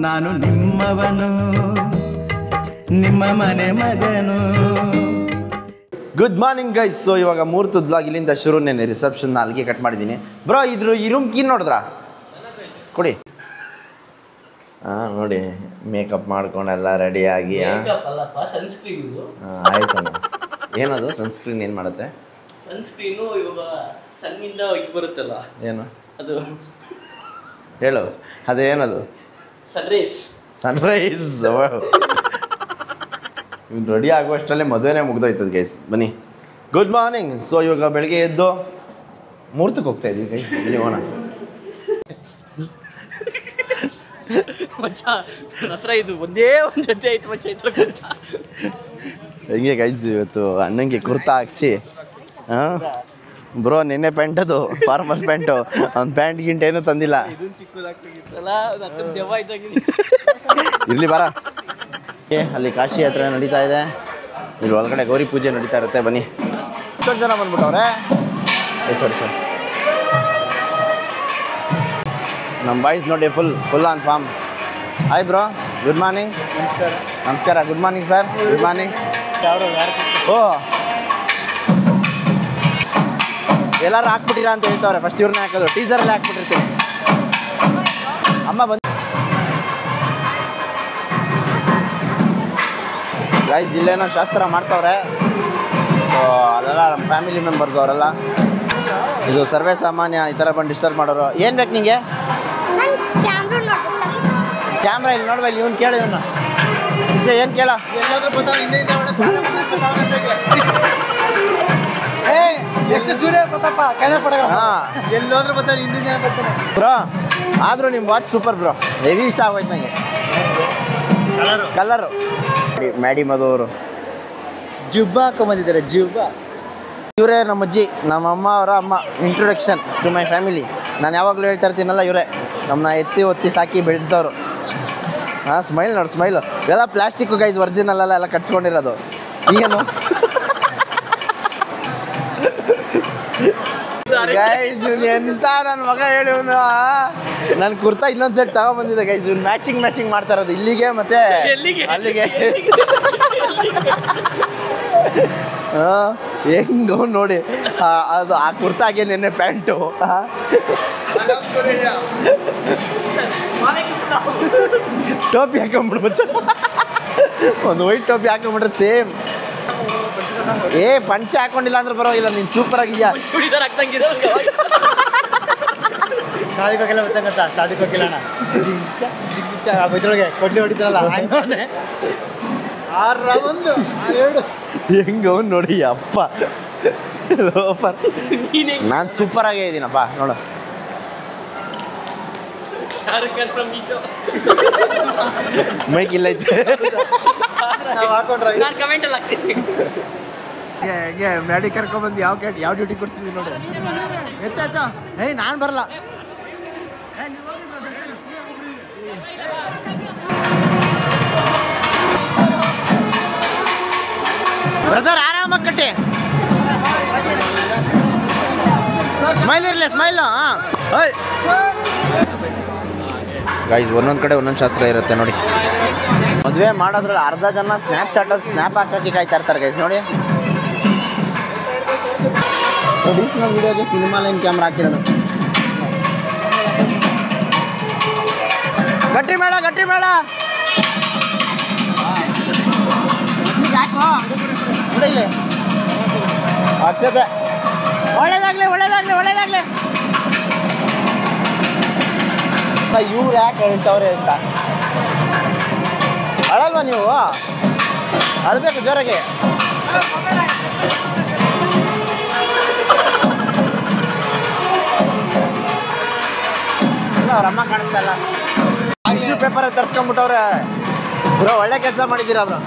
ನಾನು ನಿಮ್ಮವನು ನಿಮ್ಮ ಮನೆ ಮಗನು. Good morning guys. ಸೊ ಇವಾಗ ಮುಹೂರ್ತದ ಬ್ಲಾಗ್ ಇಲ್ಲಿಂದ ಶುರು. ನೆನೆ ರಿಸೆಪ್ಷನ್ ಅಲ್ಲಿಗೆ ಕಟ್ ಮಾಡಿದ್ದೀನಿ ಬ್ರೋ. ಇದ್ರ ಈ ರೂಮ್ ಕೀನ್ ನೋಡಿದ್ರಾ? ಕೊಡಿ. ಹಾಂ ನೋಡಿ, ಮೇಕಪ್ ಮಾಡ್ಕೊಂಡೆಲ್ಲ ರೆಡಿಯಾಗಿ. ಆಯ್ತು. ಏನದು ಸನ್ಸ್ಕ್ರೀನ್ ಏನು ಮಾಡುತ್ತೆ? ಸನ್ಸ್ಕ್ರೀನು ಇವಾಗ ಸನ್ನಿಂದ ಇದು ಬರುತ್ತಲ್ಲ, ಏನು ಅದು ಹೇಳು, ಅದೇನದು? ಸನ್ರೈಸ್. ಸನ್ರೈಸ್. ಇವ್ನು ರೆಡಿ ಆಗುವಷ್ಟರಲ್ಲೇ ಮದುವೆನೇ ಮುಗ್ದೋಯ್ತದೆ ಗೈಸ್. ಬನ್ನಿ, ಗುಡ್ ಮಾರ್ನಿಂಗ್. ಸೊ ಇವಾಗ ಬೆಳಗ್ಗೆ ಎದ್ದು ಮುಹೂರ್ತಕ್ಕೆ ಹೋಗ್ತಾ ಇದ್ದೀವಿ ಗೈಸ್. ಬನ್ನಿ ಹೋಗೋಣ. ಮಚ್ಚ ನನ್ನ ಹತ್ರ ಇದು ಒಂದೇ ಒಂದು ಜೊತೆ ಆಯ್ತು ಮಚ್ಚ. ಹೆಂಗೆ ಗೈಸ್, ಇವತ್ತು ಅಣ್ಣಂಗೆ ಕುರ್ತಾ ಹಾಕ್ಸಿ. ಹಾಂ ಬ್ರೋ, ನಿನ್ನೆ ಪ್ಯಾಂಟ್, ಅದು ಫಾರ್ಮಲ್ ಪ್ಯಾಂಟು. ಅವ್ನು ಪ್ಯಾಂಟ್ ಗಿಂಟ್ ಏನೂ ತಂದಿಲ್ಲ. ಇರಲಿ ಬಾರ. ಅಲ್ಲಿ ಕಾಶಿ ಯಾತ್ರೆ ನಡೀತಾ ಇದೆ. ಇಲ್ಲಿ ಒಳಗಡೆ ಗೌರಿ ಪೂಜೆ ನಡೀತಾ ಇರುತ್ತೆ. ಬನ್ನಿ. ಎಷ್ಟೊಂದು ಜನ ಬಂದ್ಬಿಟ್ಟವ್ರೆ. ಸರಿ ನಮ್ಮ ಬಾಯ್ಸ್ ನೋಡಿ, full on form. Hi bro, good morning. ನಮಸ್ಕಾರ. Good morning sir. Good morning. ಓ, ಎಲ್ಲರೂ ಹಾಕ್ಬಿಟ್ಟಿರಾ ಅಂತ ಹೇಳ್ತಾವ್ರೆ. ಫಸ್ಟ್ ಇವ್ರನ್ನ ಹಾಕೋದು, ಟೀಸರಲ್ಲಿ ಹಾಕ್ಬಿಟ್ಟಿರ್ತೀವಿ. ಅಮ್ಮ ಬಂದು ಗೈಸ್, ಇಲ್ಲೇನೋ ಶಾಸ್ತ್ರ ಮಾಡ್ತಾವ್ರೆ. ಸೊ ಅಲ್ಲೆಲ್ಲ ನಮ್ಮ ಫ್ಯಾಮಿಲಿ ಮೆಂಬರ್ಸ್ ಅವರೆಲ್ಲ. ಇದು ಸರ್ವೇ ಸಾಮಾನ್ಯ, ಈ ಥರ ಬಂದು ಡಿಸ್ಟರ್ಬ್ ಮಾಡೋರು. ಏನು ಬೇಕು ನಿಮಗೆ? ಕ್ಯಾಮ್ರಾ ಇಲ್ಲಿ ನೋಡ್ಬ, ಇಲ್ಲಿ ಇವ್ನು ಕೇಳು. ಇವನು ಏನು ಕೇಳ? ಬ್ರೋ, ಆದರೂ ನಿಮ್ಮ ವಾಚ್ ಸೂಪರ್ ಬ್ರೋ. ಹೆವಿ ಇಷ್ಟ ಆಗೋಯ್ತು ನನಗೆ. ಕಲರು ಮ್ಯಾಡಿ ಮಧುವರು ಜುಬ್ಬ ಹಾಕೊಂಬಂದಿದ್ದಾರೆ. ಜುಬ್ಬ ಇವರೇ ನಮ್ಮ ಅಜ್ಜಿ, ನಮ್ಮ ಅಮ್ಮ ಅವರ ಅಮ್ಮ. Introduction to my family. ನಾನು ಯಾವಾಗಲೂ ಹೇಳ್ತಾ ಇರ್ತೀನಲ್ಲ, ಇವರೇ ನಮ್ಮನ್ನ ಎತ್ತಿ ಒತ್ತಿ ಸಾಕಿ ಬೆಳೆಸಿದವರು. ಹಾಂ, ಸ್ಮೈಲ್ ನೋಡು, ಸ್ಮೈಲು. ಇವೆಲ್ಲ ಪ್ಲಾಸ್ಟಿಕ್ಕು ಗೈಸ್, ಒರಿಜಿನಲ್ಲ ಎಲ್ಲ ಕಟ್ಸ್ಕೊಂಡಿರೋದು. ಈಗೇನು ಗೈಸ್, ಇವ್ನು ಎಂತ ನನ್ನ ಮಗ ಹೇಳಿ. ಇವನು ನನ್ನ ಕುರ್ತಾ ಇನ್ನೊಂದು ಸೆಟ್ ತಗೊಂಬಂದಿದ್ದೆ ಗೈಸ್. ಇವ್ನು ಮ್ಯಾಚಿಂಗ್ ಮಾಡ್ತಾ ಇರೋದು ಇಲ್ಲಿಗೆ ಮತ್ತೆ ಅಲ್ಲಿಗೆ. ಹಾಂ, ಹೆಂಗೋ ನೋಡಿ. ಅದು ಆ ಕುರ್ತಾಗೆ ನೆನ್ನೆ ಪ್ಯಾಂಟು. ಟೋಪಿ ಹಾಕೊಂಬಿಡು ಮಚ್ಚ. ಒಂದು ವೈಟ್ ಟೋಪಿ ಹಾಕೊಂಬಿಟ್ರೆ ಸೇಮ್. ಪಂಚೆ ಹಾಕೊಂಡಿಲ್ಲ ಅಂದ್ರೆ ಬರೋಗಿಲ್ಲ. ನೀನು ಸೂಪರ್ ಆಗಿದ್ಯಾ. ಸಾಧಿಕೋಕೆಲ್ಲ ಗೊತ್ತಾಗತ್ತಾ? ಸಾಧಿಕೋಕಿಲ್ಲ ಅಣ್ಣ. ಇದ್ರೊಳಗೆ ಕೊಡ್ಲಿ ಹೊಡಿತಾರಲ್ಲ, ಒಂದು ಹೆಂಗ ನೋಡಿ. ಅಪ್ಪ ಲೋಫರ್. ನಾನು ಸೂಪರ್ ಆಗೇ ಇದ್ದೀನಪ್ಪ ನೋಡು. ಮೈಕ್ ಇಲ್ಲ ಐತೆ. ಹೆಂಗೆ ಮ್ಯಾಡಿ ಕರ್ಕೊಂಡ್ಬಂದು ಯಾವ ಡ್ಯೂಟಿ ಕೊಡ್ಸಿದ್ವಿ ನೋಡಿ. ಎತ್ತ ನಾನು ಬರಲ್ಲ. ಬ್ರದರ್, ಆರಾಮಾಗಿ ಕಟ್ಟಿ. ಸ್ಮೈಲ್ ಇರಲಿ, ಸ್ಮೈಲ್. ಹಾಂ ಗೈಸ್, ಒಂದೊಂದು ಕಡೆ ಒಂದೊಂದು ಶಾಸ್ತ್ರ ಇರುತ್ತೆ ನೋಡಿ. ಮದುವೆ ಮಾಡೋದ್ರಲ್ಲಿ ಅರ್ಧ ಜನ ಸ್ನ್ಯಾಪ್ಚಾಟಲ್ಲಿ ಸ್ನ್ಯಾಪ್ ಹಾಕಿ ಕಾಯ್ತಾ ಇರ್ತಾರೆ ಗೈಸ್ ನೋಡಿ. ಟ್ರೆಡಿಷ್ನಲ್ ವಿಡಿಯೋಗೆ ಸಿನಿಮಾ ಲೈನ್ ಕ್ಯಾಮ್ರಾ ಹಾಕಿರೋದು. ಗಟ್ಟಿ ಮೇಳ ಹಾಕೋ ಇಲ್ಲಿ. ಅಕ್ಷತೆ ಒಳ್ಳೇದಾಗ್ಲಿ. ಇವ್ರು ಯಾಕೆ ಹೇಳ್ತವ್ರೆ ಅಂತ ಅಳಲ್ವಾ ನೀವು? ಅಳ್ಬೇಕು ಜೋರಾಗಿ. ಅವ್ರ ಅಮ್ಮ ಕಾಣಿಸ್ತಲ್ಲ. ಟಿಶ್ಯೂ ಪೇಪರ್ ತರ್ಸ್ಕೊಂಡ್ಬಿಟ್ಟವ್ರೆ. ಬ್ರೋ, ಒಳ್ಳೆ ಕೆಲಸ ಮಾಡಿದ್ದೀರಾ ಬ್ರೋ.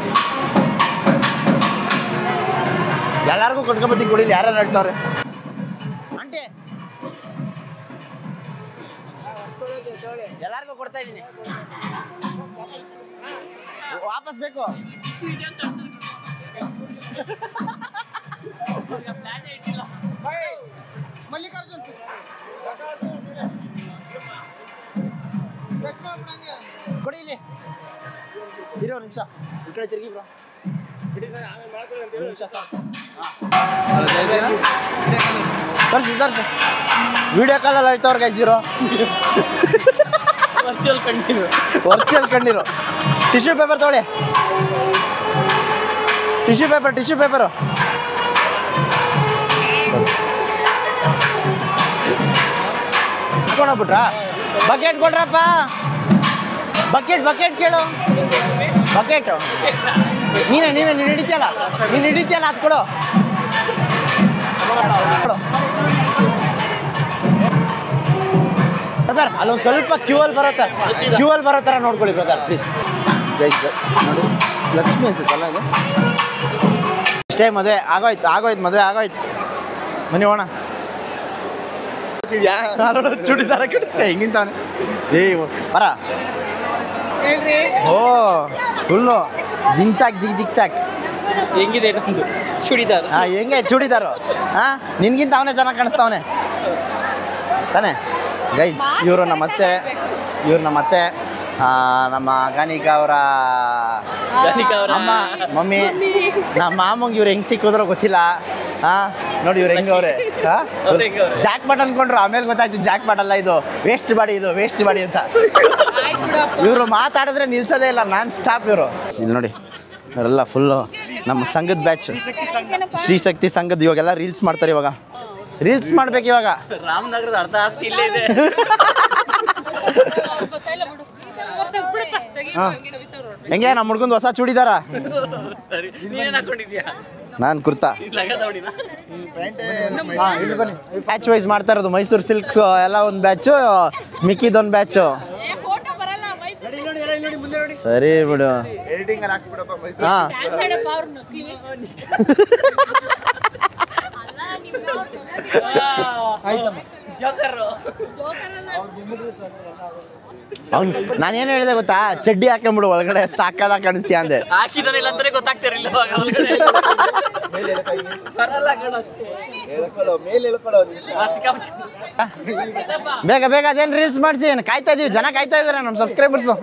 ಎಲ್ಲರಿಗೂ ಕೊಟ್ಕೊಂಬತ್ತೀನಿ ಕೊಡಿಲಿ. ಯಾರ್ಯಾರು ಹೇಳ್ತವ್ರೆ? ಆಂಟಿ, ಎಲ್ಲರಿಗೂ ಕೊಡ್ತಾ ಇದ್ದೀನಿ. ವಾಪಸ್ ಬೇಕು. ಮಲ್ಲಿಕಾರ್ಜುನ್ ಕೊಡಿ ಇಲ್ಲಿ ಇರೋ ನಿಮಿಷ ಈ ಕಡೆ ತಿರುಗಿ ಬ್ರೋ ನಿಮಿಷ ಸಾಕು ತೋರಿಸಿ ತೋರಿಸಿ ವಿಡಿಯೋ ಕಾಲಲ್ಲಿ ಆಯ್ತವ್ರು ಗೈಸ್ ಇರೋ ವರ್ಚುವಲ್ ಕಣ್ಣೀರು ಟಿಶ್ಯೂ ಪೇಪರ್ ತೊಗೊಳ್ಳಿ ಟಿಶ್ಯೂ ಪೇಪರು ಇಟ್ಕೊಂಡೋಗ್ಬಿಟ್ರಾ ಬಕೆಟ್ ಕೊಡ್ರಪ್ಪ ಬಕೆಟ್ ಕೇಳು ಬಕೆಟ್ ನೀನು ಹಿಡಿತೀಯಲ್ಲ ಅದು ಕೊಡು ಬ್ರದರ್ ಅಲ್ಲೊಂದು ಸ್ವಲ್ಪ ಕ್ಯೂ ಅಲ್ಲಿ ಬರೋ ಥರ ನೋಡ್ಕೊಳ್ಳಿ ಬ್ರದರ್ ಪ್ಲೀಸ್ ಜೈ ನೋಡಿ ಲಕ್ಷ್ಮಿ ಅನ್ಸುತ್ತಲ್ಲ ಇದು ಇಷ್ಟೇ ಮದುವೆ ಆಗೋಯ್ತು ಮನೆ ಹೋಣ ಚೂಡಿದಾರ ಹೆಂಗಿಂತಾನೆ ಏ ಬರ ಓ ಫುಲ್ಲು ಜಿಗ್ ಚಾಕ್ ಹೆಂಗಿದೆ ನಮ್ದು ಚೂಡಿದಾರ ಹೆಂಗೆ ಚೂಡಿದಾರು ನಿನ್ಗಿಂತ ಅವನೇ ಚೆನ್ನಾಗಿ ಕಾಣಿಸ್ತಾವನೆ ತಾನೆ ಗೈಸ್ ಇವರು ನಮ್ಮ ಅತ್ತೆ ನಮ್ಮ ಗಾನಿಕಾ ಅವರ ಅಮ್ಮ ಮಮ್ಮಿ ನಮ್ಮ ಮಾಮಂಗೆ ಇವ್ರು ಹೆಂಗೆ ಸಿಕ್ಕಿದ್ರೋ ಗೊತ್ತಿಲ್ಲ ನೋಡಿ ಇವ್ರು ಹೆಂಗವ್ರೆ ಜಾಕ್ ಪಾಟ್ ಅನ್ಕೊಂಡ್ರು ಆಮೇಲೆ ಗೊತ್ತಾಯ್ತು ಜಾಕ್ ಪಾಟ್ ಅಲ್ಲ ಇದು ವೇಸ್ಟ್ ಬಾಡಿ ಅಂತ ಇವರು ಮಾತಾಡಿದ್ರೆ ನಿಲ್ಸೋದೇ ಇಲ್ಲ ನಾನ್ ಸ್ಟಾಪ್ ಇವರು ಇಲ್ಲಿ ನೋಡಿ ಅವರೆಲ್ಲ ಫುಲ್ಲು ನಮ್ಮ ಸಂಘದ ಬ್ಯಾಚ್ ಶ್ರೀಶಕ್ತಿ ಸಂಘದ ಇವಾಗೆಲ್ಲ ರೀಲ್ಸ್ ಮಾಡ್ತಾರೆ ಇವಾಗ ರೀಲ್ಸ್ ಮಾಡ್ಬೇಕು ಇವಾಗ ರಾಮನಗರದ ಅರ್ಧ ಆಸ್ತಿ ಇಲ್ಲೇ ಇದೆ ಹೆಂಗೆ ನಮ್ಮ ಹುಡ್ಗಂದು ಹೊಸ ಚೂಡಿದಾರ ನಾನು ಕುರ್ತಾ ಬ್ಯಾಚ್ ವೈಸ್ ಮಾಡ್ತಾ ಇರೋದು ಮೈಸೂರು ಸಿಲ್ಕ್ಸ್ ಎಲ್ಲ ಒಂದು ಬ್ಯಾಚು ಮಿಕ್ಕಿದೊಂದು ಬ್ಯಾಚು ಸರಿ ಬಿಡು ಹಾಂ ಅವ್ನು ನಾನೇನು ಹೇಳಿದೆ ಗೊತ್ತಾ ಚಡ್ಡಿ ಹಾಕೊಂಬಿಡು ಒಳಗಡೆ ಸಾಕಾದಾಗ ಕಾಣಿಸ್ತೀಯ ಅಂದೆ ಹಾಕಿದಾನಿಲ್ಲ ಅಂತಾನೆ ಗೊತ್ತಾಗ್ತಿರಲಿಲ್ಲ ಬೇಗ ಅದೇನು ರೀಲ್ಸ್ ಮಾಡಿಸಿ ಕಾಯ್ತಾ ಇದೀವಿ ಜನ ಕಾಯ್ತಾ ಇದಾರೆ ನಮ್ಮ ಸಬ್ಸ್ಕ್ರೈಬರ್ಸು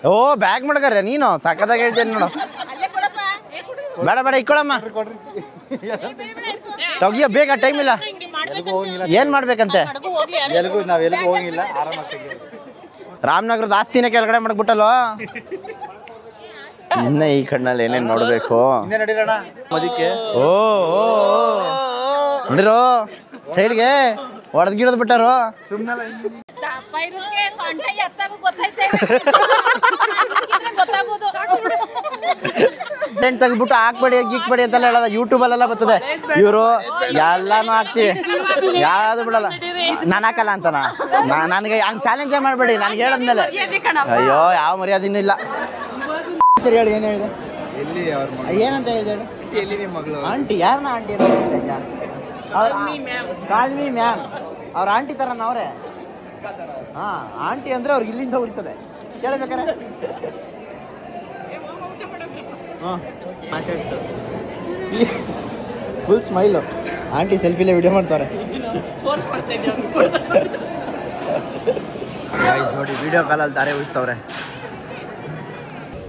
ಓ ಬ್ಯಾಗ್ ಮಾಡ್ಕರ್ರೆ ನೀನು ಸಾಕಾದಾಗ ಹೇಳ್ತೇನೆ ನೋಡು ಬೇಡ ಇಕ್ಕೊಳಮ್ಮ ತೆಗಿಯೋ ಬೇಗ ಟೈಮ್ ಇಲ್ಲ ಏನ್ ಮಾಡ್ಬೇಕಂತೆ ಹೋಗಿಲ್ಲ ರಾಮನಗರದ ಆಸ್ತಿನೇ ಕೆಳಗಡೆ ಮಾಡ್ಬಿಟ್ಟಲ್ವ ಇನ್ನ ಈ ಕಣ್ಣಲ್ಲಿ ಏನೇನ್ ನೋಡ್ಬೇಕು ಓ ನೋಡಿರೋ ಸೈಡ್ಗೆ ಹೊಡೆದ್ ಗಿಡದ್ ಬಿಟ್ಟಾರು ತೆಗೆದ್ಬಿಟ್ಟು ಹಾಕ್ಬೇಡಿ ಗೀಕ್ಬೇಡಿ ಅಂತೆಲ್ಲ ಹೇಳೋದ ಯೂಟ್ಯೂಬಲ್ಲೆಲ್ಲ ಬರ್ತದೆ ಇವರು ಎಲ್ಲಾನು ಹಾಕ್ತಿವಿ ಯಾವ್ದು ಬಿಡಲ್ಲ ನಾನು ಹಾಕಲ್ಲ ಅಂತನಾ ನನಗೆ ಹಂಗೆ ಚಾಲೆಂಜೇ ಮಾಡಬೇಡಿ ನನಗೆ ಹೇಳದ್ಮೇಲೆ ಅಯ್ಯೋ ಯಾವ ಮರ್ಯಾದಿನೂ ಇಲ್ಲ ಸರಿ ಹೇಳಿ ಏನು ಹೇಳಿದೆ ಏನಂತ ಹೇಳಿದೆ ಹೇಳು ಆಂಟಿ ಯಾರನ್ನ ಆಂಟಿ ಕಾಲ್ಮಿ ಮ್ಯಾಮ್ ಅವ್ರ ಆಂಟಿ ಥರನ ಅವರೇ ಹಾಂ ಆಂಟಿ ಅಂದರೆ ಅವ್ರಿಗೆ ಇಲ್ಲಿಂದ ಉಳಿತದೆ ಕೇಳಬೇಕಾರೆ ಹಾಂ ಫುಲ್ ಸ್ಮೈಲು ಆಂಟಿ ಸೆಲ್ಫಿಲೇ ವಿಡಿಯೋ ಮಾಡ್ತಾರೆ ನೋಡಿ ವಿಡಿಯೋ ಕಾಲಲ್ಲಿ ದಾರೆ ಉಳಿಸ್ತವ್ರೆ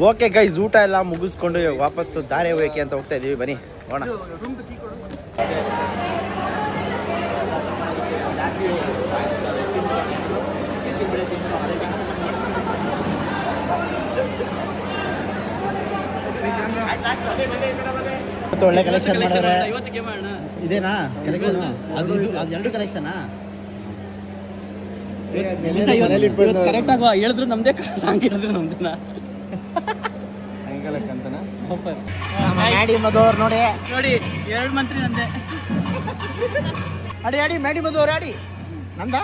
ಓಕೆ ಗೈಸ್ ಊಟ ಎಲ್ಲ ಮುಗಿಸ್ಕೊಂಡು ಇವಾಗ ವಾಪಸ್ಸು ದಾರೆ ಹೋಗಕ್ಕೆ ಅಂತ ಹೋಗ್ತಾ ಇದೀವಿ ಬನ್ನಿ ಹೋಗೋಣ ಒಳ್ಳೆ ಕಲೆಕ್ಷನ್ ಮಾಡಿದ್ರೆ ಇದೇನಾ ಕಲೆಕ್ಷನ್ ಅದು ಎರಡು ಕಲೆಕ್ಷನಾ ಕರೆಕ್ಟ್ ಆಗ ಹೇಳಿದ್ರು ನಮ್ದೇ ಹೇಳಿದ್ರು ನಮ್ದೇನಾ ಮ್ಯಾಡಿ ಮಧುವ್ರು ನೋಡಿ ಎರಡು ಮಂತ್ರಿ ನಂದೆ ಅಡಿ ಮ್ಯಾಡಿ ಮಧುವ್ರು ಆಡಿ ನಂದ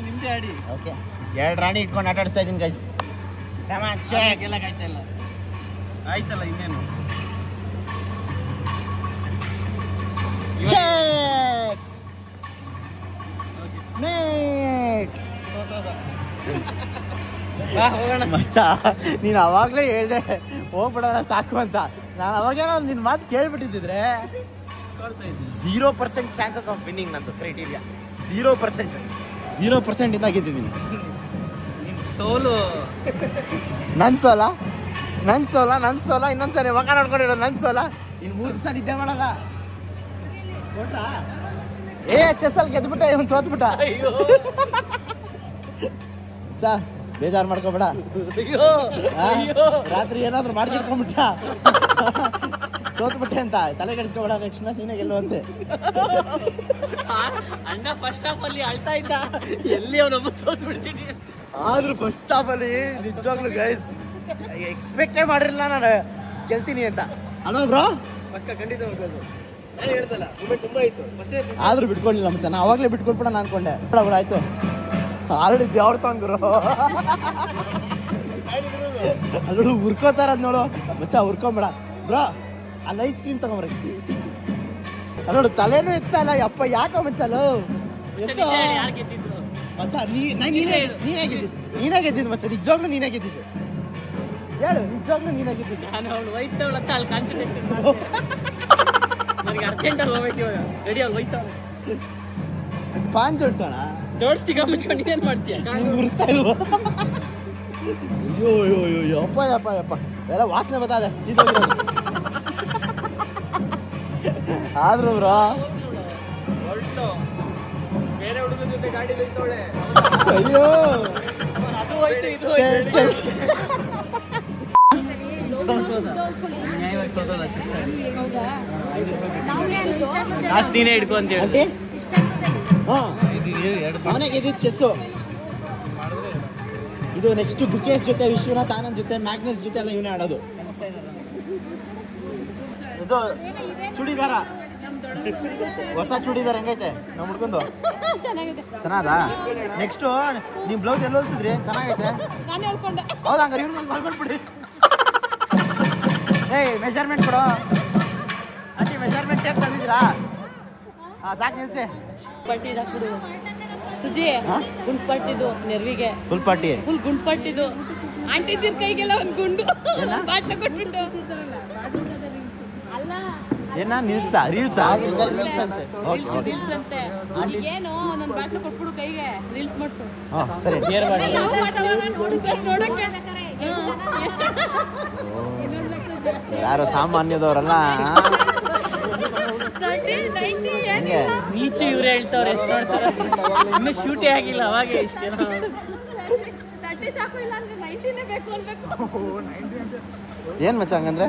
ನಿಮ್ದೇ ಆಡಿ ಓಕೆ ಎರಡು ರಾಣಿ ಇಟ್ಕೊಂಡು ಆಟ ಆಡಿಸ್ತಾ ಇದ್ದೀನಿ ಗೈಸ್ ಎಲ್ಲ ಆಯ್ತಲ್ಲ ಇನ್ನೇನು ಮಚ್ಚ ನೀನು ಅವಾಗಲೇ ಹೇಳ್ದೆ ಹೋಗ್ಬಿಡೋಣ ಸಾಕು ಅಂತ ನಾನು ಅವಾಗೇನೋ ನಿನ್ನ ಮಾತು ಕೇಳ್ಬಿಟ್ಟಿದ್ದಿದ್ರೆ 0% ಚಾನ್ಸಸ್ ಆಫ್ ವಿನ್ನಿಂಗ್ ನಂದು ಕ್ರೈಟೀರಿಯಾ 0% 0% ಇಂದ ಗೆದ್ದಿದ್ದೀನಿ. ಸೋಲು ನನ್ನ ಸೋಲ ಇನ್ನೊಂದ್ಸರಿ ಮಕ್ಕ ನೋಡ್ಕೊಂಡಿರೋ ನನ್ನ ಸೋಲ. ಇನ್ನು 3 ದಿವಸ ನಿದ್ದೆ ಮಾಡಲ್ಲ. ಚೆಸ್ಸಲ್ಲಿ ಗೆದ್ಬಿಟ್ಟ, ಇವನು ಸೋತ್ಬಿಟ್ಟ. ಬೇಜಾರು ಮಾಡ್ಕೋಬೇಡ. ರಾತ್ರಿ ಏನಾದ್ರು ಮಾಡ್ಕಿಟ್ಕೊಂಡ್ಬಿಟ್ಟ, ಸೋತ್ಬಿಟ್ಟೆ ಅಂತ ತಲೆ ಕೆಡಿಸ್ಕೋಬೇಡ. ನೆಕ್ಸ್ಟ್ ಮ್ಯಾಚ್ ನೀನೇ ಗೆಲ್ಲುವಂತೆ. ಅಣ್ಣ ಫಸ್ಟ್ ಹಾಫ್ ಅಲ್ಲಿ ಅಳ್ತಾ ಇದ್ದ, ಎಲ್ಲಿ ಅವನೊಬ್ಬ ಸೋತ್ ಬಿಡ್ತೀನಿ. ಆದ್ರೂ ಫಸ್ಟ್ ಹಾಫ್ ಅಲ್ಲಿ ನಿಜವಾಗ್ಲೂ ಗೈಸ್ ಎಕ್ಸ್ಪೆಕ್ಟೇ ಮಾಡಿರಲಿಲ್ಲ ನಾನು ಗೆಲ್ತೀನಿ ಅಂತ. ಅಲ್ವಾ ಬ್ರೋ? ಪಕ್ಕ ಖಂಡಿತ ಹೋಗೋದು. ನಾನು ಹೇಳ್ತಲ್ಲ ತುಂಬಾ ಇತ್ತು. ಆದ್ರೂ ಬಿಟ್ಕೊಳ್ಳಿಲ್ಲ ನಮ್ಮ ಚೆನ್ನಾಗಿ. ಅವಾಗಲೇ ಬಿಟ್ಕೊಳ್ಬಿಡ ನಾನು ಅನ್ಕೊಂಡೆ. ಬಿಡ ಆಯ್ತು. ಆಲ್ರೆಡಿ ಬ್ಯಾವ್ರ ತಗೊಂಡ್ರು ಅಲ್ಲೋಡು ಹುರ್ಕೋತಾರದ್ ನೋಡು ಮಚ್ಚ. ಹುರ್ಕೊಂಬೇಡ ಬ್ರೋ. ಅಲ್ಲಿ ಐಸ್ ಕ್ರೀಮ್ ತಗೊಂಬ್ರಿ. ಅಲ್ಲೋಡು ತಲೆನೂ ಎತ್ತಲ್ಲ. ಯಪ್ಪ ಯಾಕೋ ಮಚ್ಚಲು ಎತ್ತೋ ಯಾರು ಗೆದ್ದಿದ್ರು ಮಚ್ಚ. ನೀನೇ ಗೆದ್ದಿದ್ದು ಮಚ್ಚ. ನಿಜವಾಗ್ಲೂ ನೀನೇ ಗೆದ್ದಿದ್ದು. ಹೇಳು, ನಿಜವಾಗ್ಲೂ ನೀನೇ ಗೆದ್ದಿದ್ದು. ನಾನು ಅವಳು ಹೋಯ್ತವಳತ್ತ ಅಲ್ಲಿ ಕಾನ್ಸಂಟ್ರೇಷನ್ ನನಗೆ ಅರ್ಜೆಂಟಾಗಿ ಹೋಗ್ಬೇಕು ಇವಾಗ. ರೆಡಿ ಅವ್ಳು ಹೋಯ್ತವಳು. ಪಾನ್ ಜೋಡ್ಸೋಣ. ತೋರಿಸ್ತಿ ಮುಚ್ಕೊಂಡು ಏನ್ ಮಾಡ್ತೀಯ? ಉರಿಸ್ತಾ ಇಲ್ವ? ಅಯ್ಯೋ ಯಪ್ಪ ಎಲ್ಲ ವಾಸನೆ ಬರ್ತದೆ ಸೀದೋಗಿರೋದು. ಆದ್ರೂ ಬ್ರೋ ಹೊರಟು ಬೇರೆ ಹುಡುಗನ ಜೊತೆ ಗಾಡಿ ಹೋಯ್ತವಳೆ. ಅಯ್ಯೋ ಅದು ಹೋಯ್ತು, ಇದು ಲಾಸ್ಟ್ ನೀನೇ ಹಿಡ್ಕೊ ಅಂತ ಹೇಳಿ. ಮನೆಗೆ ಇದು ಚೆಸ್ಸು. ಇದು ನೆಕ್ಸ್ಟ್ ಗುಕೇಶ್ ಜೊತೆ, ವಿಶ್ವನಾಥ್ ಆನಂದ್ ಜೊತೆ, ಮ್ಯಾಗ್ನಸ್ ಜೊತೆ ಎಲ್ಲ ಇವನೇ ಆಡೋದು. ಇದು ಚೂಡಿದಾರ, ಹೊಸ ಚೂಡಿದಾರ ಹೆಂಗೈತೆ ನಾವು ಹುಡ್ಕೊಂಡು? ಚೆನ್ನಾಗದಾ? ನೆಕ್ಸ್ಟು ನೀವು ಬ್ಲೌಸ್ ಎಲ್ಲ ಹೊಲ್ಸಿದ್ರಿ? ಚೆನ್ನಾಗೈತೆ. ಹೌದಾ? ಹಂಗಾರೆ ಇವ್ರಿಗೆ ಮಲ್ಕೊಂಡ್ಬಿಡಿ. ಏಯ್ ಮೆಜರ್ಮೆಂಟ್ ಕೊಡು ಆಂಟಿ. Measurement tape ತಂದಿದ್ದೀರಾ? ಹಾಂ ಸಾಕು ನಿಲ್ಸಿ. ಸುಜಿ ಗುಂಡ್ ಪಟ್ಟಿದ್ದು ನೆರವಿಗೆ ಫುಲ್ ಪಾರ್ಟಿ. ಫುಲ್ ಗುಂಡ್ ಪಟ್ಟಿದ್ದು. ಆಂಟಿ ಕೈಗೆಲ್ಲ ಒಂದು ಗುಂಡು ಬಾಟ್ಲ ಕೊಟ್ಬಿಟ್ಟು. ಅಲ್ಲ ಏನ ನಿಲ್ಸ್ತಾ? ರೀಲ್ಸಾ? ರೀಲ್ಸ್ ಅಂತೆ. ಏನು ಒಂದೊಂದು ಬಾಟ್ಲ ಕೊಟ್ಬಿಡು ಕೈಗೆ, ರೀಲ್ಸ್ ಮಾಡ್ಸು. ಹಾಂ ಸರಿ. ನೋಡಕ್ಕೆ ಯಾರು ಸಾಮಾನ್ಯದವರಲ್ಲ. ಹೆಂಗೆ ಈಚೆ ಇವ್ರು ಹೇಳ್ತಾವ್ರೆ ಎಷ್ಟು ನೋಡ್ತಾರೆ. ಇನ್ನೂ ಶೂಟೇ ಆಗಿಲ್ಲ ಅವಾಗೆ ಇಷ್ಟೇನೋ. ಏನು ಮಚ್ಚ ಹಂಗಂದ್ರೆ?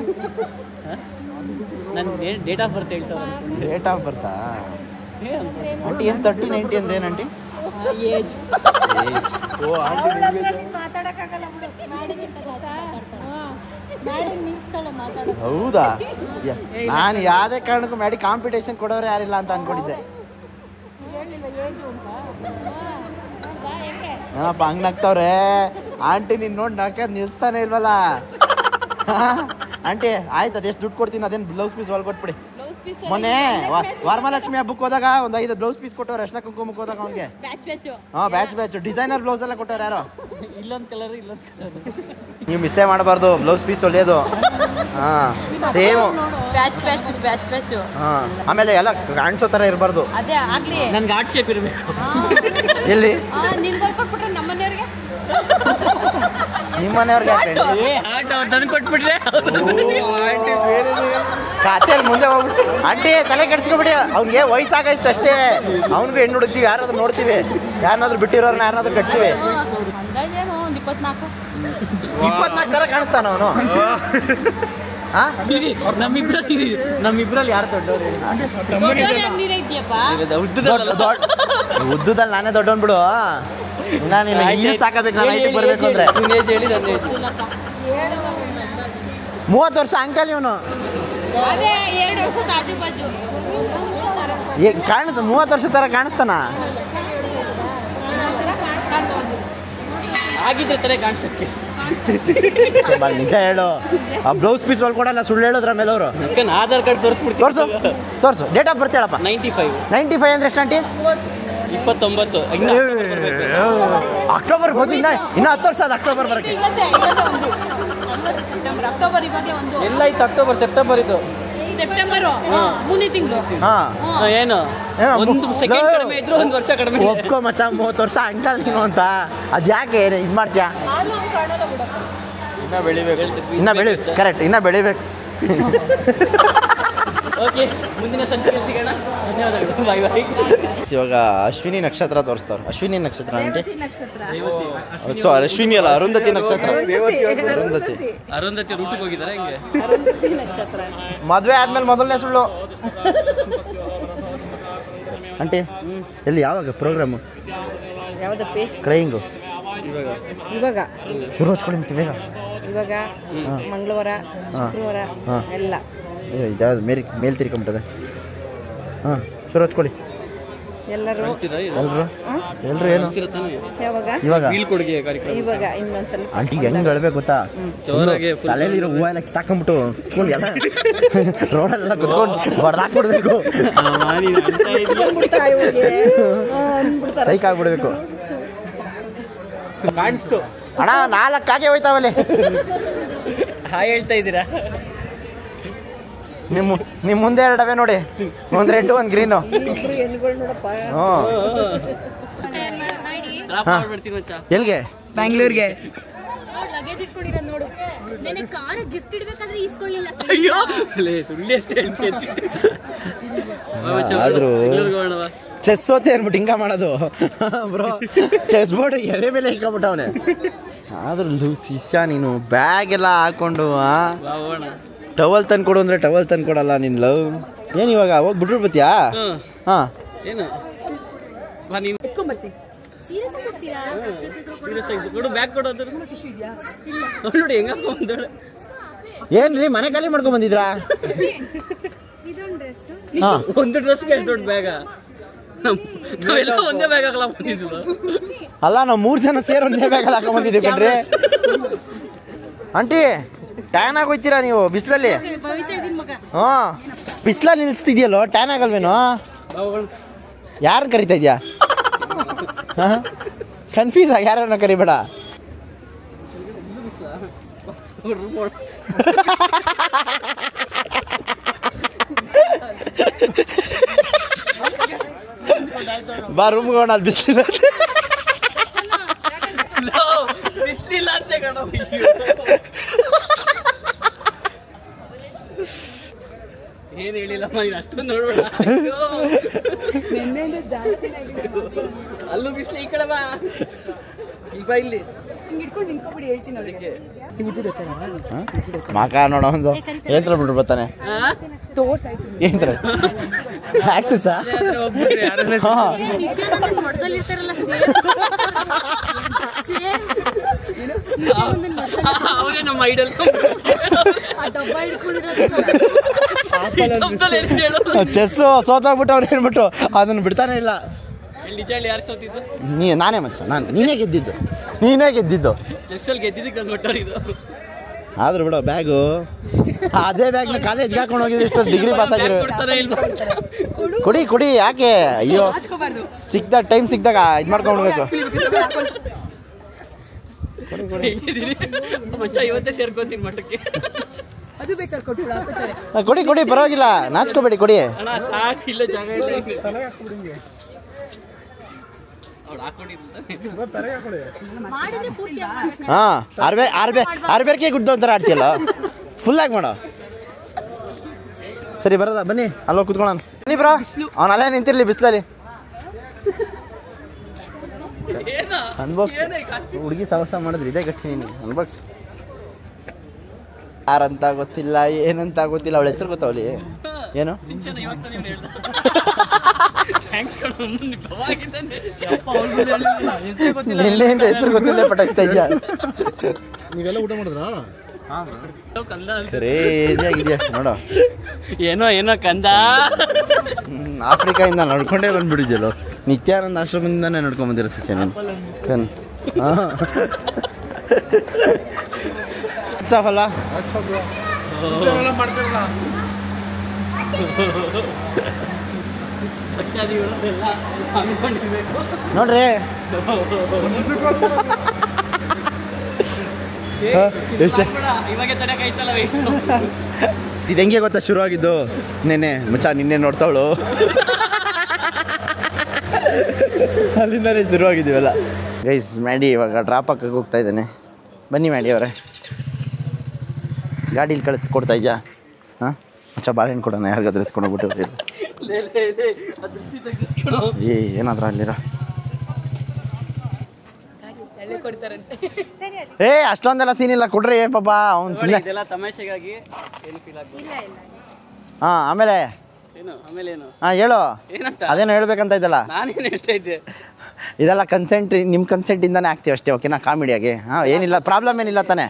ನನ್ನ ಡೇಟ್ ಆಫ್ ಬರ್ತ್ ಹೇಳ್ತಾವ್ರೆ. ಡೇಟ್ ಆಫ್ ಬರ್ತಾ ಆಂಟಿ? ಏನು 30 90 ಅಂದ್ರೆ ಏನು ಆಂಟಿ? ಏಜ್. ಓ ಆಂಟಿ ಹೌದಾ? ನಾನು ಯಾವುದೇ ಕಾರಣಕ್ಕೂ ಮ್ಯಾಡಿ ಕಾಂಪಿಟೇಷನ್ ಕೊಡೋರು ಯಾರಿಲ್ಲ ಅಂತ ಅನ್ಕೊಂಡಿದ್ದೆ. ಏನಪ್ಪ ಹಂಗೆ ನಗ್ತವ್ರೆ ಆಂಟಿ? ನೀನು ನೋಡಿ ನಕ್ಕದ್ ನಿಲ್ಸ್ತಾನೆ ಇಲ್ವಲ್ಲ ಆಂಟಿ. ಆಯ್ತು, ಅದೆಷ್ಟು ದುಡ್ಡು ಕೊಡ್ತೀನಿ ಅದೇನು ಬ್ಲೌಸ್ ಪೀಸ್ ಹೊಲ್ಕೊಟ್ಬಿಡಿ. ಮೊನ್ನೆ ವರಮಹಾಲಕ್ಷ್ಮಿ ಹಬ್ಬಕ್ಕೆ ಹೋದಾಗ ಒಂದು 5 ಬ್ಲೌಸ್ ಪೀಸ್ ಕೊಟ್ಟವ್ರು. ಅರ್ಶಿನ ಕುಂಕುಮಕ್ಕೆ ಹೋದಾಗ ಅವ್ನಿಗೆ. ಹಾಂ ಬ್ಯಾಚ್ ಡಿಸೈನರ್ ಬ್ಲೌಸ್ ಎಲ್ಲ ಕೊಟ್ಟವ್ರು ಯಾರೋ. ಇಲ್ಲೊಂದು ಕಲರ್ ಇಲ್ಲೊಂದು ಕಲರ್. ನೀವು ಮಿಸ್ಸೇ ಮಾಡಬಾರ್ದು ಬ್ಲೌಸ್ ಪೀಸ್ ಹೊಲಿಯೋದು. ಹಾಂ ಸೇಮು. ಹಾಂ ಆಮೇಲೆ ಎಲ್ಲ ಕಾಣಿಸೋ ಥರ ಇರಬಾರ್ದು. ಅದೇ ಆಗ್ಲಿ. ನನ್ಗೆ ಆರ್ಟ್ ಶೇಪ್ ಇರಬೇಕು. ಎಲ್ಲಿ? ನಿನ್ ಕೊಟ್ಬಿಟ್ರೆ ನಮ್ಮನೆಯವ್ರಿಗೆ. ನಿಮ್ಮನೆಯವ್ರಿಗೆ ಆರ್ಟ್ ಅವ್ರು ತಂದು ಕೊಟ್ಬಿಟ್ರೆ ಖಾತೆಯಲ್ಲಿ ಮುಂದೆ ಹೋಗ್ಬಿಟ್ಟು ಆಂಟಿ ತಲೆ ಕೆಡಿಸ್ಕೊಬಿಡಿ. ಅವ್ನಿಗೆ ವಯಸ್ಸಾಗೈತೆ ಅಷ್ಟೇ. ಅವ್ನಿಗೂ ಹೆಣ್ಣು ಹುಡುಕ್ತೀವಿ, ಯಾರಾದ್ರೂ ನೋಡ್ತೀವಿ, ಯಾರನ್ನಾದ್ರೂ ಬಿಟ್ಟಿರೋರ್ನ ಯಾರನ್ನಾದ್ರೂ ಕಟ್ತೀವಿ. ಒಂದು 24 ಥರ ಕಾಣಿಸ್ತಾನ ಅವನು. ನಮ್ಮಿಬ್ರಲ್ಲಿ ಯಾರು ದೊಡ್ಡವ್ರು? ಉದ್ದದಲ್ಲಿ ನಾನೇ ದೊಡ್ಡವನ್ ಬಿಡು. ನಾನು ಇಲ್ಲಿ ಸಾಕಬೇಕು. ನಾನು ಐಟಿಗೆ ಬರ್ಬೇಕು ಅಂದ್ರೆ 30 ವರ್ಷ ಅಂಕಲ್ ಇವನು. ಕಾಣಿಸ್ತ 30 ವರ್ಷ ತರ ಕಾಣಿಸ್ತಾನ. ಆಗಿದ್ರೆ ತರ ಕಾಣಿಸಕ್ಕೆ ನಿಜ ಹೇಳು. ಆ ಬ್ಲೌಸ್ ಪೀಸ್ ಹೊಲ್ಕೊಡಲ್ಲ, ಸುಳ್ಳು ಹೇಳೋದ್ರ ಮೇಲೆ ಅವರು. ಆಧಾರ್ ಕಾರ್ಡ್ ತೋರಿಸ್ಬಿಡ್ತೀವಿ. ತೋರ್ಸು ಡೇಟ್ ಆಫ್ ಬರ್ತ್ ಹೇಳಪ್ಪ. 95 ಅಂದ್ರೆ ಎಷ್ಟು ಆಂಟಿ? 29. ಅಕ್ಟೋಬರ್ ಬಂದಿಲ್ಲ, ಇನ್ನು 10 ವರ್ಷ ಅದು ಅಕ್ಟೋಬರ್ ಬರಕ್ಕೆ. ಅಕ್ಟೋಬರ್ ಇವಾಗ ಒಂದು ಎಲ್ಲ ಇತ್ತು. ಅಕ್ಟೋಬರ್ ಸೆಪ್ಟೆಂಬರ್ ಇದು. ಸೆಪ್ಟೆಂಬರ್ ಮುಂದಿನ ತಿಂಗಳು. ಹಾಂ ಏನು ಒಂದು ಸೆಕೆಂಡ್ ಕಡಿಮೆ ಇದ್ರು ಒಂದು ವರ್ಷ ಕಡಿಮೆ. ಒಪ್ಕೊ ಮಚ್ಚ 30 ವರ್ಷ ಅಂಕಲ್ ನೀನು ಅಂತ. ಅದು ಯಾಕೆ ಇದು ಮಾಡ್ತೀಯಾ? ಇನ್ನ ಬೆಳಿಬೇಕು ಕರೆಕ್ಟ್, ಇನ್ನ ಬೆಳಿಬೇಕು. ಓಕೆ, ಮುಂದಿನ ಸಂಚಿಕೆ ಸಿಗೋಣ. ಧನ್ಯವಾದಗಳು. ಬಾಯ್ ಬಾಯ್. ಇವಾಗ ಅಶ್ವಿನಿ ನಕ್ಷತ್ರ ತೋರಿಸ್ತಾರೆ. ಅಶ್ವಿನಿ ನಕ್ಷತ್ರ ಆಂಟಿ? ನಕ್ಷತ್ರ. ಸೊ ಅಶ್ವಿನಿ ಅಲ್ಲ, ಅರುಂಧತಿ ನಕ್ಷತ್ರ. ಅರುಂಧತಿ ರೂಟಿಗೆ ಹೋಗಿದ್ದಾರೆ ಹಿಂಗೆ. ಮದುವೆ ಆದ್ಮೇಲೆ ಮೊದಲನೇ ಸುಳ್ಳು. ಆಂಟಿ ಎಲ್ಲಿ ಯಾವಾಗ ಪ್ರೋಗ್ರಾಮು? ಯಾವುದಪ್ಪಿ? ಕ್ರೈಯಿಂಗು ಇವಾಗ ಶುರು ಹಚ್ಕೊಳ್ಳಿ ಮತ್ತೆ ಬೇಗ. ಇವಾಗ ಮಂಗಳವಾರ ಶುಕ್ರವಾರ ಎಲ್ಲ ಇದಾದ ಮೇಲ್ ತಿರ್ಕೊಂಬಿಟ್ಟದೆ. ಹಾಂ ಶುರು ಹಚ್ಕೊಳ್ಳಿ ಎಲ್ಲರೂ. ಎಲ್ರು ಏನು ಯಾವಾಗ? ಇವಾಗ ಬೀಳ್ಕೊಡುಗೆ ಕಾರ್ಯಕ್ರಮ. ಇವಾಗ ಇನ್ನೊಂದು ಸ್ವಲ್ಪ ಆಂಟಿಗೆ ಹೆಂಗೆ ಅಳ್ಬೇಕು ಗೊತ್ತಾ? ತಲೆಯಲ್ಲಿರೋ ಹೂವು ಎಲ್ಲ ಕಿತ್ತಾಕೊಂಬಿಟ್ಟು ಎಲ್ಲ ರೋಡಲ್ಲೆಲ್ಲ ಕುತ್ಕೊಂಡು ಹೊಡೆದಾಕ್ಬಿಡ್ಬೇಕು. ಸೈಕ್ ಆಗ್ಬಿಡ್ಬೇಕು. ಕಾಣಿಸ್ತು ಅಣ್ಣ 4 ಕಾಗೆ ಹೋಯ್ತಾವಲ್ಲಿ. ಹಾಯ್ ಹೇಳ್ತಾ ಇದ್ದೀರಾ? ನಿಮ್ಮ ಮುಂದೆ 2 ಅವೆ ನೋಡಿ, ಒಂದು ರೆಡ್ ಒಂದು ಗ್ರೀನು. ಎಲ್ಲಿಗೆ? ಬ್ಯಾಂಗ್ಳೂರ್ಗೆ. ಲಗೇಜ್ ಇಟ್ಕೊಂಡಿರೋದು ನೋಡು. ನನಗೆ ಕಾರ್ ಗಿಫ್ಟ್ ಇಡ್ಬೇಕಾದ್ರೆ ಈಸ್ಕೊಳ್ಳಿಲ್ಲ. ಅಯ್ಯೋ ಸುಳ್ಳು ಎಷ್ಟು ಹೇಳ್ತೀನಿ. ಆದ್ರೂ ಚೆಸ್ ಓತೆ ಅನ್ಬಿಟ್ಟು ಹಿಂಗ ಮಾಡೋದು ಬ್ರೋ. ಚೆಸ್ ಬೋರ್ಡ್ ಎಲೆ ಮೇಲೆ ಇಟ್ಕೊಂಡ್ಬಿಟ್ಟವನೆ. ಆದ್ರೂ ಶಿಷ್ಯ ನೀನು ಬ್ಯಾಗ್ ಎಲ್ಲ ಹಾಕೊಂಡು ಟವಲ್ ತಂದ್ಕೊಡು ಅಂದ್ರೆ ಟವಲ್ ತಂದ್ಕೊಡಲ್ಲ ನಿನ್ ಲವ್. ಏನು ಇವಾಗ ಹೋಗಿ ಬಿಟ್ರು ಬತ್ತೀಯಾ? ಹಾಂ ಏನು ಸೀರಿಯಸ್ ಆಗಿ ಬರ್ತೀರಾ? ಕೊಡು ಬ್ಯಾಗ್ ಕೊಡೋದು. ನೋಡಿ ಹೆಂಗ ಏನ್ರಿ ಮನೆ ಖಾಲಿ ಮಾಡ್ಕೊಂಡ್ ಬಂದಿದ್ರಾ? ಇದೊಂದು ಡ್ರೆಸ್. ಹಾಂ ಒಂದು ಡ್ರೆಸ್ಗೆ ಎಷ್ಟು ದೊಡ್ಡ ಬ್ಯಾಗ? ನಾವೆಲ್ಲ ಒಂದೇ ಬ್ಯಾಗ್ ಹಾಕಲ್ಲ ಬಂದಿದ್ವಿ. ಅಲ್ಲ ನಾವು 3 ಜನ ಸೇರಿ ಒಂದೇ ಬ್ಯಾಗಲ್ಲಿ ಹಾಕೊಂಡ್ ಬಂದಿದ್ದೀವಿ ಕಣ್ರಿ. ಆಂಟಿ ಟ್ಯಾನ್ ಆಗೋಯ್ತೀರಾ ನೀವು ಬಿಸಿಲಲ್ಲಿ? ಹಾಂ ಬಿಸಿಲಲ್ಲಿ ನಿಲ್ಸ್ತಿದ್ಯಲ್ಲೋ, ಟ್ಯಾನ್ ಆಗಲ್ವೇನೋ? ಯಾರನ್ನ ಕರಿತಾ ಇದೆಯಾ? ಹಾಂ ಕನ್ಫ್ಯೂಸ್ ಆಗಿ ಯಾರನ್ನ ಕರಿಬೇಡ. ಬಾ ರೂಮ್ಗೆ ಹೋಗೋಣ, ಅಲ್ಲಿ ಬಿಸಿಲಿಲ್ಲ. ಬಿಸ್ಲಿಲ್ಲ ಅಂತೆ ಕಣ. ಏನ್ ಹೇಳಿಲ್ಲಮ್ಮ, ನೀನು ಅಷ್ಟೊಂದು ನೋಡ್ಬೇಡ. ಅಲ್ಲೂ ಬಿಸ್ಲಿ, ಈ ಕಡೆ ಬಾ. ಈಗ ಬಾ ಇಲ್ಲಿ ಇಟ್ಕೊಂಡು ನಿಂತ್ಕೊಬಿಡಿ, ಹೇಳ್ತೀನಿ ಅವಳಿಗೆ. ಮಾಕ ನೋಡೋ ಒಂದು ಏನ್ರ ಬಿಟ್ರು ಬರ್ತಾನೆ. ಏನ್ರ ಆಕ್ಸೆಸ್ಸಾ? ಅವರೇ ನಮ್ಮ ಐಡಲ್. ಚೆಸ್ಸು ಸೋತೋಗ್ಬಿಟ್ಟು ಅವ್ರು ಏನ್ಬಿಟ್ಟು ಅದನ್ನ ಬಿಡ್ತಾನೆ ಇಲ್ಲ. ನಿಜ ಹೇಳಿ, ಯಾರು ಸೋತಿದ್ದು? ನಾನೇ ಮಚ್ಚ, ನೀನೇ ಗೆದ್ದಿದ್ದು. ಚೆಸ್ಸಲ್ಲಿ ಗೆದ್ದಿದ್ದಕ್ಕೆ ಕೊಟ್ಟವ್ರಿದು. ಆದ್ರೂ ಬಿಡೋ ಬ್ಯಾಗು ಅದೇ ಬ್ಯಾಗ್ನ ಕಾಲೇಜ್ಗೆ ಹಾಕೊಂಡು ಹೋಗಿದ್ರೆ ಇಷ್ಟು ಡಿಗ್ರಿ ಪಾಸ್ ಆಗಿರೋ. ಕುಡಿ ಯಾಕೆ? ಅಯ್ಯೋ ಸಿಕ್ದಾಗ ಟೈಮ್ ಸಿಕ್ದಾಗ ಇದು ಮಾಡ್ಕೊಂಡ್ಬಿಡ್ಬೇಕು. ಇವತ್ತೇ ಸೇರ್ಕೊಂತೀನಿ ಮಠಕ್ಕೆ. ಅದು ಬೇಕಾದ್ರೆ ಕೊಟ್ಟು ಕುಡಿ ಪರವಾಗಿಲ್ಲ, ನಾಚ್ಕೋಬೇಡಿ, ಕುಡಿ. ಅಣ್ಣ ಸಾಕಿಲ್ಲ, ಜಾಗ ಇಲ್ಲ. ಹಾಂ ಆರ್ಬೇರ್ಕೆ ಗುಡ್ಡು ಅಂತಾರೆ ಆಡ್ತಿಯಲ್ಲ, ಫುಲ್ಲಾಗಿ ಮಾಡೋ. ಸರಿ ಬರೋದ ಬನ್ನಿ, ಅಲ್ಲೋಗಿ ಕುತ್ಕೊಳ್ಳೋಣ. ಬನ್ನಿ ಬ್ರೋ, ಅವ್ನು ಅಲ್ಲೇ ನಿಂತಿರ್ಲಿ ಬಿಸಿಲಲ್ಲಿ. ಅನ್ಬಾಕ್ಸ್ ಹುಡುಗಿ ಸಹವಾಸ ಮಾಡಿದ್ರೆ ಇದೇ ಗಟ್ಟಿ. ನೀನು ಅನ್ಬಾಕ್ಸ್ ಯಾರಂತ ಗೊತ್ತಿಲ್ಲ, ಏನಂತ ಗೊತ್ತಿಲ್ಲ. ಅವಳ ಹೆಸರು ಗೊತ್ತಾವಲಿ ಏನು? ನಿನ್ನೆಯಿಂದ ಹೆಸರು ಗೊತ್ತಿಲ್ಲ, ಪಟಾಯಿಸ್ತಾ ಇದೆಯಾ? ನೀವೆಲ್ಲ ಊಟ ಮಾಡಿದ್ರಾ? ಕ್ರೇಜಿ ಆಗಿದೆಯಾ ನೋಡೋ. ಏನೋ ಕಂದ ಆಫ್ರಿಕಾಯಿಂದ ನಡ್ಕೊಂಡೇ ಬಂದ್ಬಿಟ್ಟಿದ್ಯಲ್ಲ. ನಿತ್ಯಾನಂದ ಆಶ್ರಮದಿಂದಾನೇ ನಡ್ಕೊಂಡ್ ಬಂದಿರೋ ಸಸ್ಯ ನೀನು. ಅಲ್ಲ ನೋಡ್ರಿ ಇವಾಗ ತಡಕಾಯ್ತಲ್ಲ. ಇದು ಹೆಂಗೆ ಗೊತ್ತಾ ಶುರು ಆಗಿದ್ದು ನೆನ್ನೆ ಮಚ್ಚ ನಿನ್ನೆ ನೋಡ್ತಾವಳು ಅಲ್ಲಿಂದಲೇ ಶುರು ಆಗಿದ್ದೀವಲ್ಲ ಗೈಸ್. ಮ್ಯಾಡಿ ಇವಾಗ ಡ್ರಾಪ್ ಹಾಕಕ್ಕೆ ಹೋಗ್ತಾ ಇದ್ದಾನೆ. ಬನ್ನಿ ಮ್ಯಾಡಿ ಅವರೇ, ಗಾಡೀಲಿ ಕಳಿಸ್ಕೊಡ್ತಾ ಇದೆಯಾ? ಹಾಂ ಮಚ್ಚ ಬಾಳೆಹಣ್ಣು ಕೊಡೋಣ, ಯಾರಿಗಾದ್ರೂ ಎತ್ಕೊಂಡು ಹೋಗ್ಬಿಟ್ಟಿರ್ತೀರ. ಏನಾದ್ರೂ ಅಲ್ಲಿರ ಏ ಅಷ್ಟೊಂದೆಲ್ಲ ಸೀನ್ ಇಲ್ಲ ಕೊಡ್ರಿ ಪಾಪ ಅವ್ನು ಸುಮ್ಮನೆ ತಮಾಷೆಗಾಗಿ ಏನು ಫೀಲ್ ಆಗ್ಬೋದು. ಹಾಂ ಆಮೇಲೆ ಏನು ಆಮೇಲೆ ಏನು? ಹಾಂ ಹೇಳು, ಏನಂತ ಅದೇನೋ ಹೇಳ್ಬೇಕಂತ ಇದ್ದಲ್ಲ. ನಾನೇನು ಹೇಳ್ತಾ ಇದ್ದೆ? ಇದೆಲ್ಲ ಕನ್ಸೆಂಟ್, ನಿಮ್ಮ ಕನ್ಸೆಂಟಿಂದಾನೇ ಆಗ್ತೀವಿ ಅಷ್ಟೇ. ಓಕೆನಾ? ಕಾಮಿಡಿಯಾಗಿ. ಹಾಂ ಏನಿಲ್ಲ, ಪ್ರಾಬ್ಲಮ್ ಏನಿಲ್ಲ ತಾನೆ?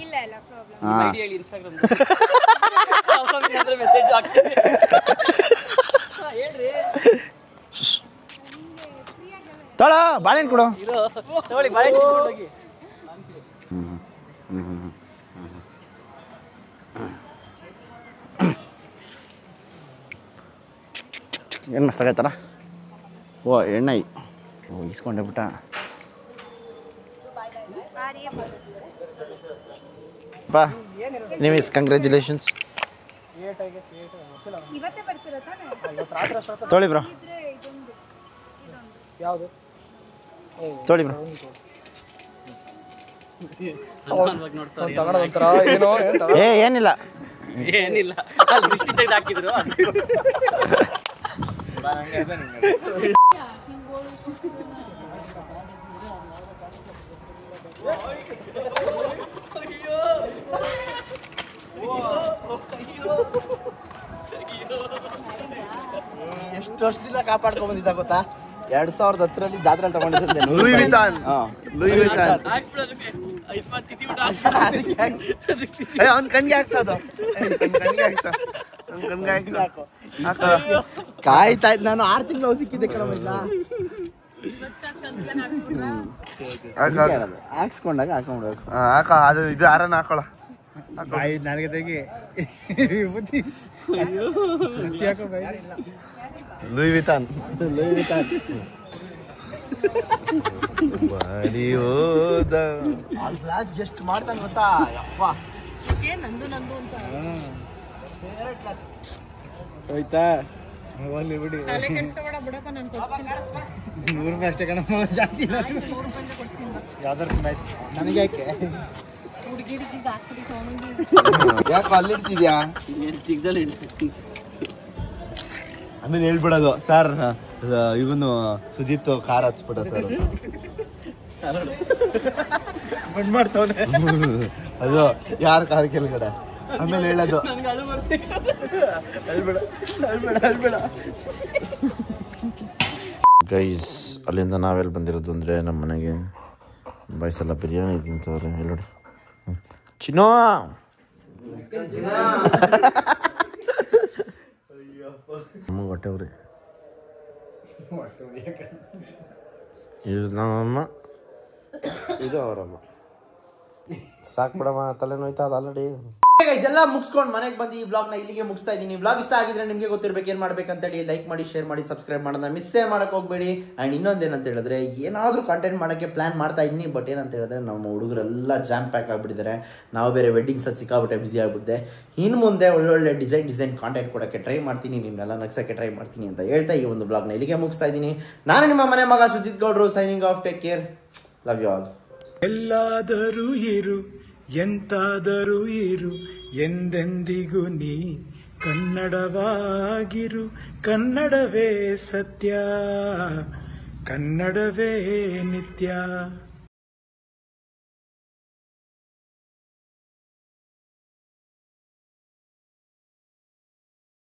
ಹಾಂ ಹೇಳಿ ಇನ್ಸ್ಟಾಗ್ರಾಮ್ ಮೆಸೇಜ್ ಆಗ್ತದೆ ಹೇಳ್ರಿ. ತೊಳ ಬಾಳೆಹಣ್ಣು ಕೊಡು. ತಗೊಳ್ಳಿ ಬಾಳೆಹಣ್ಣು ಹೋಗಿ. ಏನು ಮಸ್ತಾಗೈತಾರ. ಓ ಎಣ್ಣೆ ಓ ಇಸ್ಕೊಂಡೆ ಬಿಟ್ಟ. ಬಾ ನೀವೀಸ್ ಕಂಗ್ರ್ಯಾಚುಲೇಷನ್ಸ್. ತೊಳಿ ಬ್ರೋ, ತೊಳಿ ಬ್ರೋ. ಏನಿಲ್ಲ ಏನಿಲ್ಲ, ಅಲ್ಲಿ ದೃಷ್ಟಿ ತೆಗೆದು ಹಾಕಿದ್ರು. ಎಷ್ಟು ವರ್ಷದಿಂದ ಕಾಪಾಡ್ಕೊಂಡ್ ಬಂದಿದ್ದ ಗೊತ್ತಾ? 2010ರಲ್ಲಿ ಜಾತ್ರೆಯಲ್ಲಿ ತಗೊಂಡಿದ್ದೆ. ಅವ್ನ ಕಣ್ಗೆ ಹಾಕ್ಸೋದು, ಕಾಯ್ತಾ ಇದ್ ನಾನು 6 ತಿಂಗಳು ಸಿಕ್ಕಿದ್ದೆ ಕೆಲವೊಂದ ಹಾಕ್ಸ್ಕೊಂಡಾಗ ಹಾಕೊಂಡ್ಬೇಕು. ಅದು ಇದು ಆರನ್ನ ಹಾಕೊಳ್ಳ ನನಗೆ ತೆಗಿ ಲೂಯಿ ವಿತಾನ್ ಗ್ಲಾಸ್ ಎಷ್ಟು ಮಾಡ್ತಾನೆ ಗೊತ್ತಾ? ಯಪ್ಪ ನಂದು ನಂದು ಅಂತ ಹೋಯ್ತಾ ಒಳ್ಳೆ ಬಿಡಿ. ತಲೆ ಕೆಡಿಸ್ಕೋಬೇಡ ಬಿಡಪ್ಪ, ನಾನು ಕೊಡ್ತೀನಿ. 100 ರೂಪಾಯಿ ಅಷ್ಟೇ ಕಣಮ್ಮ, ಜಾಸ್ತಿ ಇಲ್ಲ. 100 ರೂಪಾಯಿ ಕೊಡ್ತೀನಿ. ಯಾವ್ದಾರು ನನಗೆ ಯಾಕೆ ಹುಡುಗಿರಿಗೆ ಹಾಕ್ಬಿಡಿ ಸೌಂಡ್. ಯಾಕೆ ಅಲ್ಲಿಡ್ತಿದ್ಯಾ? ಸಿಗ್ದಲ್ಲಿ ಆಮೇಲೆ ಹೇಳ್ಬಿಡೋದು, ಸರ್ ಇವನು ಸುಜಿತ್ ಕಾರ್ ಹಚ್ಬಿಡ ಸರ್ ಮಾಡ್ತಾವನೆ. ಅದು ಯಾರ ಕಾರ್ ಕೆಳಗಡೆ. ಆಮೇಲೆ ಹೇಳೋದು ಗೈಸ್, ಅಲ್ಲಿಂದ ನಾವೆಲ್ಲಿ ಬಂದಿರೋದು ಅಂದರೆ ನಮ್ಮ ಮನೆಗೆ ಬಾಯ್ಸೆಲ್ಲ ಬಿರಿಯಾನಿ ತಿಂತವ್ರೆ. ನೋಡಿ ಚಿನ್ನೋ, ನಮಗೆ ಹೊಟ್ಟೆ ಉರಿ. ಇದು ನಮ್ಮಮ್ಮ, ಇದು ಅವರಮ್ಮ. ಸಾಕು ಬಿಡಮ್ಮ, ತಲೆ ನೋಯ್ತಾ ಅದು ಆಲ್ರೆಡಿ. ಎಲ್ಲ ಮುಗಿಸ್ಕೊಂಡು ಮನೆಗೆ ಬಂದು ಈ ಬ್ಲಾಗ್ನ ಇಲ್ಲಿಗೆ ಮುಗಿಸ್ತಾ ಇದ್ದೀನಿ. ಬ್ಲಾಗ್ ಇಷ್ಟ ಆಗಿದ್ರೆ ನಿಮಗೆ ಗೊತ್ತಿರಬೇಕು ಏನು ಮಾಡ್ಬೇಕಂತೇಳಿ. ಲೈಕ್ ಮಾಡಿ, ಶೇರ್ ಮಾಡಿ, ಸಬ್ಸ್ಕ್ರೈಬ್ ಮಾಡೋದನ್ನ ಮಿಸ್ಸೇ ಮಾಡಕ್ಕೆ ಹೋಗ್ಬೇಡಿ. ಆ್ಯಂಡ್ ಇನ್ನೊಂದೇನಂತ ಹೇಳಿದ್ರೆ, ಏನಾದರೂ ಕಂಟೆಂಟ್ ಮಾಡೋಕ್ಕೆ ಪ್ಲಾನ್ ಮಾಡ್ತಾ ಇದ್ದೀನಿ. ಬಟ್ ಏನಂತ ಹೇಳಿದ್ರೆ, ನಮ್ಮ ಹುಡುಗರೆಲ್ಲ ಜಾಮ್ ಪ್ಯಾಕ್ ಆಗಿಬಿಟ್ಟಿದ್ದಾರೆ. ನಾವು ಬೇರೆ ವೆಡ್ಡಿಂಗ್ಸಲ್ಲಿ ಸಿಕ್ಕಾಬಿಟ್ಟೆ ಬಿಸಿ ಆಗಿಬಿಟ್ಟಿದೆ. ಇನ್ನು ಮುಂದೆ ಒಳ್ಳೊಳ್ಳೆ ಡಿಸೈನ್ ಕಾಂಟೆಂಟ್ ಕೊಡೋಕ್ಕೆ ಟ್ರೈ ಮಾಡ್ತೀನಿ, ನಿಮ್ಮನ್ನೆಲ್ಲ ನಗ್ಸೋಕ್ಕೆ ಟ್ರೈ ಮಾಡ್ತೀನಿ ಅಂತ ಹೇಳ್ತಾ ಈ ಒಂದು ಬ್ಲಾಗ್ನ ಇಲ್ಲಿಗೆ ಮುಗಿಸ್ತಾ ಇದ್ದೀನಿ. ನಾನು ನಿಮ್ಮ ಮನೆ ಮಗ ಸುಜಿತ್ ಗೌಡ್ರು, signing off. Take care, love you all. ಎಲ್ಲಾದರೂ ಇರು, ಎಂತಾದರೂ ಇರು, ಎಂದೆಂದಿಗೂ ನೀ ಕನ್ನಡವಾಗಿರು. ಕನ್ನಡವೇ ಸತ್ಯ, ಕನ್ನಡವೇ ನಿತ್ಯ.